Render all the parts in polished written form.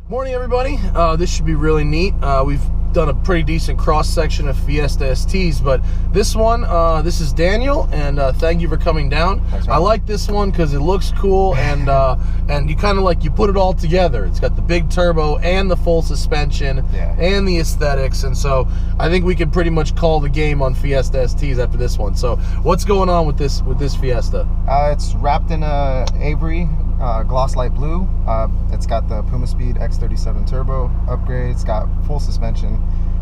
Morning, everybody. This should be really neat. We've done a pretty decent cross-section of Fiesta STs, but this one, this is Daniel, and thank you for coming down. Thanks, man. I like this one because it looks cool, and you kind of like, you put it all together. It's got the big turbo and the full suspension and the aesthetics, and so I think we can pretty much call the game on Fiesta STs after this one. So what's going on with this Fiesta? It's wrapped in a Avery gloss light blue. It's got the Puma Speed X37 turbo upgrade. It's got full suspension,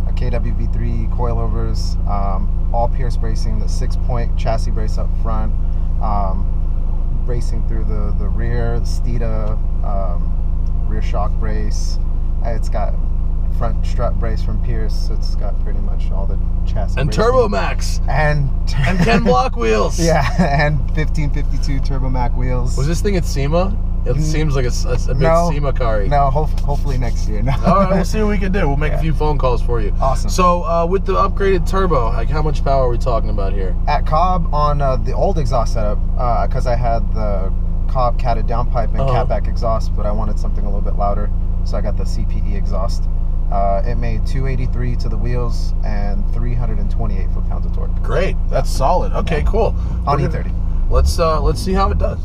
a KWV3 coilovers, all Pierce bracing, the 6-point chassis brace up front, bracing through the rear, the Steeda rear shock brace. It's got front strut brace from Pierce. It's got pretty much all the chassis and bracing. Turbo Max and Ken Block wheels. Yeah, and 1552 Turbo Mac wheels. Was this thing at SEMA? It seems like a big SEMA car. No, hopefully next year. No. All right, we'll see what we can do. We'll make a few phone calls for you. Awesome. So with the upgraded turbo, like how much power are we talking about here? At Cobb on the old exhaust setup, because I had the Cobb catted downpipe and catback exhaust, but I wanted something a little bit louder, so I got the CPE exhaust. It made 283 to the wheels and 328 foot-pounds of torque. Great, that's solid. Okay, cool. On E30. Let's see how it does.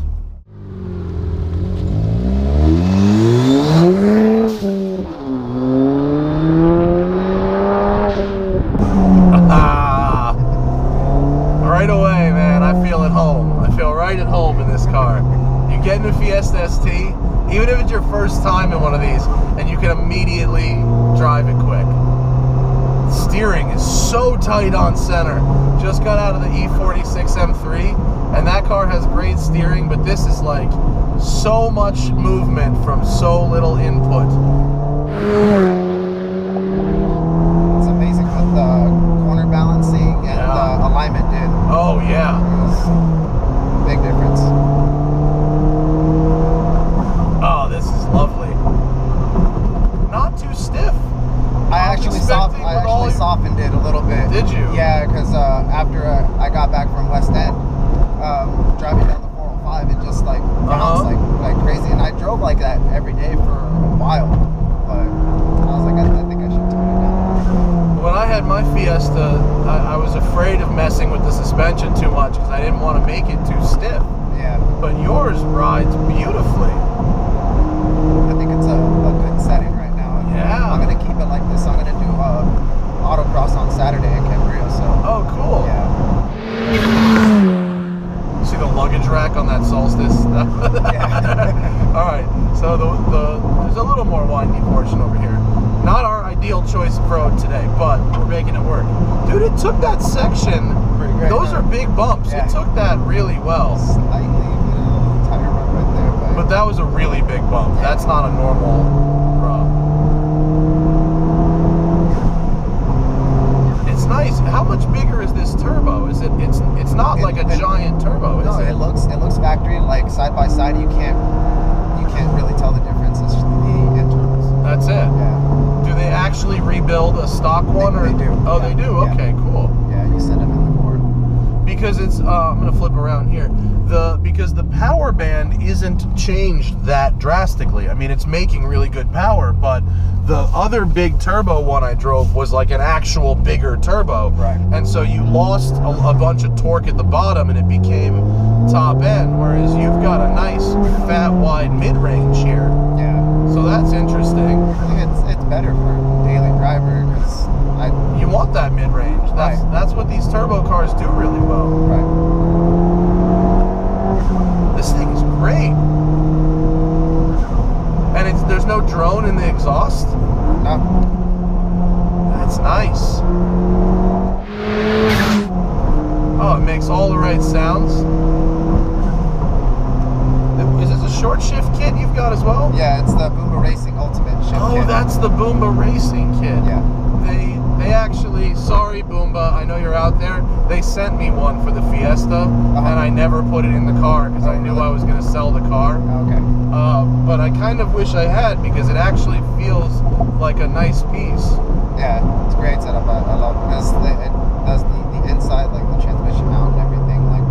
Right away, man, I feel at home. I feel right at home in this car. You get in a Fiesta ST, even if it's your first time in one of these, and you can immediately drive it quick. Steering is so tight on center. Just got out of the E46 M3, and that car has great steering, but this is like so much movement from so little input. It's amazing what the corner balancing and the alignment did. Oh yeah. It was a big difference. Oh, this is lovely. Not too stiff. I actually softened it a little bit. Did you? Yeah, because after I got back from West End, driving down the 405, it just like bounced like crazy, and I drove like that every day for a while. But I was like, I think I should tone it down. When I had my Fiesta, I was afraid of messing with the suspension too much because I didn't want to make it too stiff. Yeah. But yours rides beautifully. I think it's a good setting right now. Yeah. I'm gonna keep it like this. I'm gonna do autocross on Saturday at Cambria. So. Oh, cool. Yeah. See the luggage rack on that Solstice? Yeah. All right. So there's a little more windy portion over here. Not our ideal choice of road today, but we're making it work. Dude, it took that section. Pretty great. Those are big bumps. Yeah. It took that really well. Slightly tire rub right there, but that was a really big bump. Yeah. That's not a normal rub. It's nice. How much bigger is this turbo? Is it? It's not like a giant turbo, is it? It looks factory. Like side by side, you can't really tell the difference. It's just the internals. That's it. Yeah. Do they actually rebuild a stock one? They do. Oh, yeah. they do. Yeah. Okay, cool. Yeah, you set them in the core. Because it's I'm gonna flip around here. Because the power band isn't changed that drastically. I mean, it's making really good power, but the other big turbo one I drove was like an actual bigger turbo. Right. And so you lost a bunch of torque at the bottom and it became top end, whereas you've got a nice fat wide mid-range here. Yeah. So that's interesting. I think it's better for a daily driver because you want that mid-range. That's what these turbo cars do really well. Right. This thing is great. And there's no drone in the exhaust? No. That's nice. Oh, it makes all the right sounds. Is this a short shift kit you've got as well? Yeah, it's the Boomba Racing Ultimate shift kit. Oh, that's the Boomba Racing kit. Yeah. They actually, sorry Boomba, I know you're out there, they sent me one for the Fiesta, and I never put it in the car because I knew I was going to sell the car. Okay. But I kind of wish I had because it actually feels like a nice piece. Yeah, it's a great setup. I love it because it does the inside, like the transmission mount and everything, like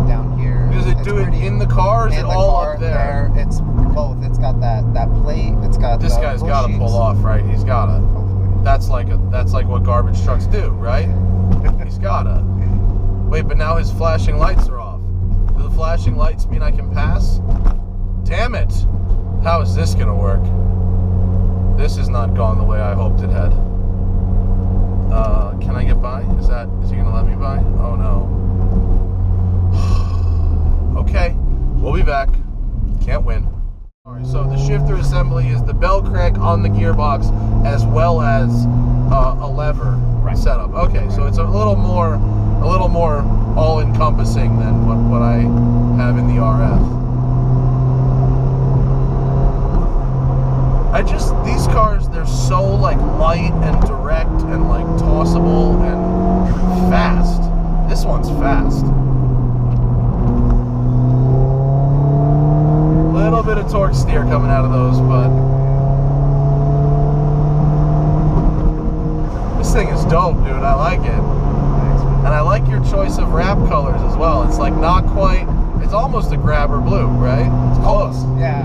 down here. Does it do it in the car or is it all up there? It's both. It's got that plate. It's got this guy's got to pull off, right? He's got to. Hopefully. That's like what garbage trucks do, right? He's got to. Wait, but now his flashing lights are off. Do the flashing lights mean I can pass? Damn it! How is this gonna work? This has not gone the way I hoped it had. Can I get by? Is he gonna let me by? Oh no. Okay, we'll be back. Can't win. Alright, so the shifter assembly is the bell crank on the gearbox as well as a lever setup. Okay, so it's a little more all-encompassing than what I have in the RF. These cars, they're so like light and direct and like tossable and fast. This one's fast. Little bit of torque steer coming out of those, but this thing is dope, dude. I like it. And I like your choice of wrap colors as well. It's like not quite, it's almost a grabber blue, right? It's close. Yeah.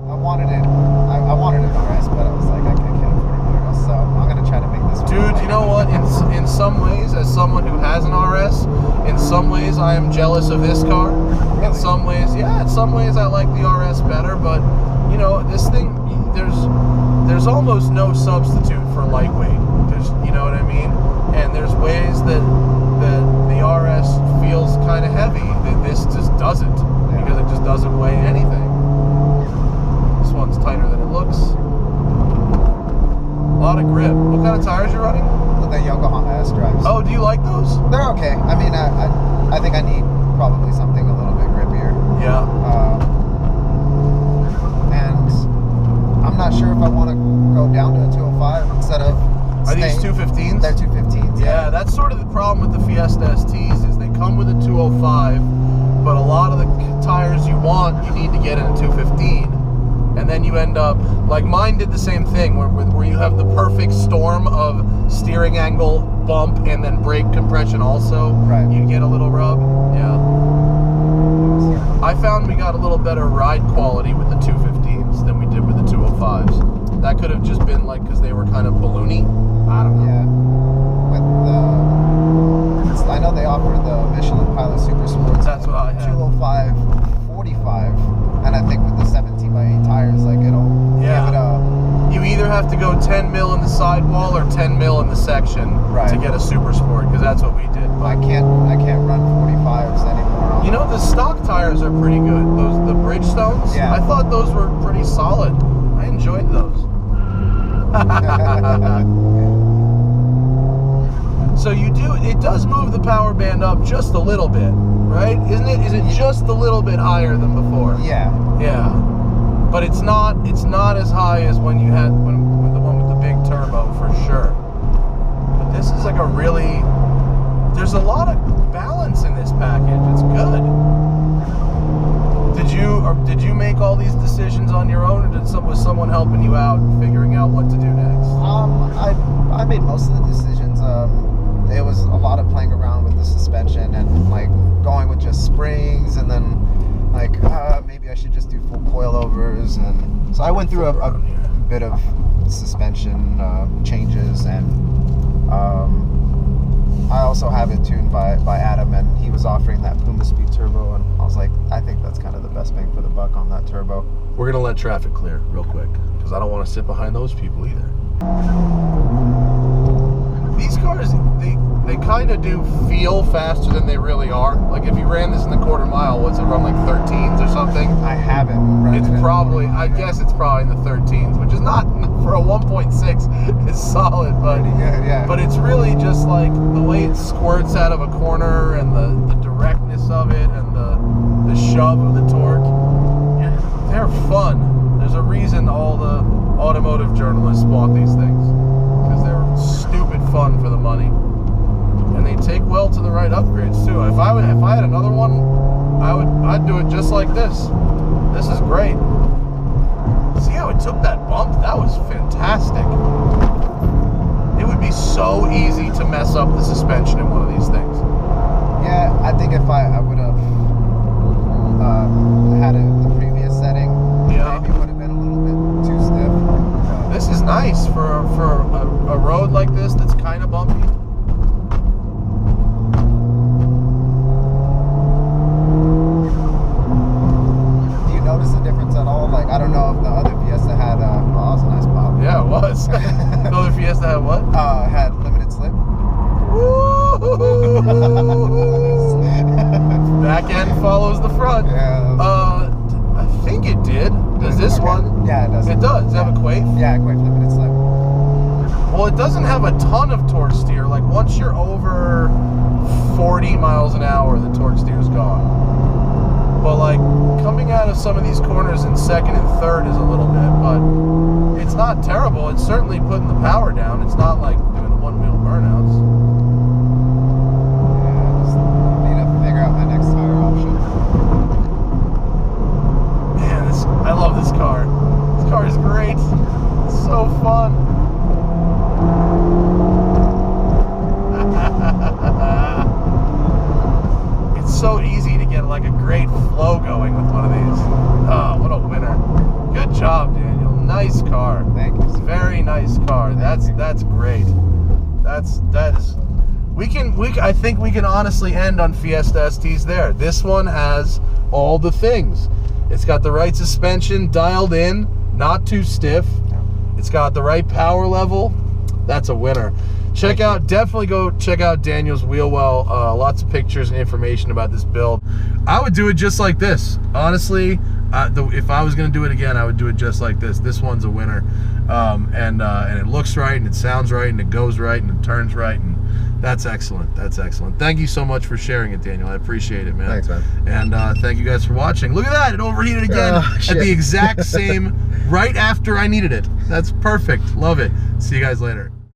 I wanted it. I wanted it RS, but I was like, I can't afford it, so I'm gonna try to make this one. Dude, you know what? In some ways, as someone who has an RS, in some ways I am jealous of this car. Really? In some ways, yeah. In some ways I like the RS better, but you know, this thing, there's almost no substitute for lightweight. You know what I mean? And there's ways that the RS feels kind of heavy that this just doesn't, because it just doesn't weigh anything. This one's tighter than it looks. A lot of grip. What kind of tires you running? The Yokohama S drives. Oh, do you like those? They're okay. I mean, I think I need probably something a little bit grippier. Yeah. And I'm not sure if I want to go down to a 205 instead of. Are these 215s? They're 215s. Yeah, that's sort of the problem with the Fiesta STs is they come with a 205, but a lot of the tires you want, you need to get in a 215. And then you end up, like mine did the same thing, where you have the perfect storm of steering angle, bump, and then brake compression also. Right. You get a little rub. Yeah. I found we got a little better ride quality with the 215s than we did with the 205s. That could have just been like because they were kind of balloony. I don't know. Yeah. With I know they offer the Michelin Pilot Super Sports. That's what I had. 205, 45, and I think with the 17x8 tires, like it'll give it a. You either have to go 10 mil in the sidewall or 10 mil in the section to get a Super Sport, because that's what we did. I can't run 45s anymore. You know, the stock tires are pretty good. The Bridgestones. Yeah. I thought those were pretty solid. I enjoyed those. So it does move the power band up just a little bit, right? Isn't it? Is it just a little bit higher than before? Yeah. Yeah. But it's not as high as when you had the one with the big turbo, for sure. But this is like there's a lot of balance in this package. It's good. Did you make all these decisions on your own, or was someone helping you out, figuring out what to do next? I made most of the decisions. It was a lot of playing around with the suspension and like going with just springs, and then like maybe I should just do full coilovers. And so I went through a bit of suspension changes, and I also have it tuned by Adam, and he was offering that Puma Speed turbo, and I was like, I think that's kind of the best bang for the buck on that turbo. We're gonna let traffic clear real quick, because I don't want to sit behind those people either. These cars, they kind of do feel faster than they really are. Like if you ran this in the quarter mile, what's it run, like 13s or something? I haven't run It's probably, I guess it's probably in the 13s, which is not, for a 1.6, it's solid, but pretty good, yeah. But it's really just like the way it squirts out of a corner, and the directness of it, and the shove of the torque. They're fun. There's a reason all the automotive journalists bought these things, because they're stupid fun for the money, and they take well to the right upgrades too. If I had another one, I'd do it just like this. This is great. See how it took that bump? That was fantastic. It would be so easy to mess up the suspension in one of these things. Yeah, I think if I would have had the previous setting, back end follows the front. Yeah. I think it did. Does this one? Yeah, it does. It does. Does it have a quafe? Yeah, quafe limited slip. Well, it doesn't have a ton of torque steer. Like once you're over 40 miles an hour, the torque steer's gone. But like coming out of some of these corners in second and third is a little bit, but it's not terrible. It's certainly putting the power down. It's not like doing one-wheel burnouts. Yeah, just need to figure out my next tire option. Man, I love this car. This car is great. It's so fun. It's so easy to get like a great flow going with one of these. Oh, what a winner. Good job, Daniel. Nice car. Thank you. Very nice car. That's great. That is I think we can honestly end on Fiesta STs there. This one has all the things. It's got the right suspension dialed in, not too stiff. It's got the right power level. That's a winner. Definitely go check out Daniel's Wheelwell. Lots of pictures and information about this build. I would do it just like this. Honestly, if I was going to do it again, I would do it just like this. This one's a winner. And it looks right, and it sounds right, and it goes right, and it turns right, and that's excellent. That's excellent. Thank you so much for sharing it, Daniel. I appreciate it, man. Thanks, man. And thank you guys for watching. Look at that. It overheated again at the exact same, right after I needed it. That's perfect. Love it. See you guys later.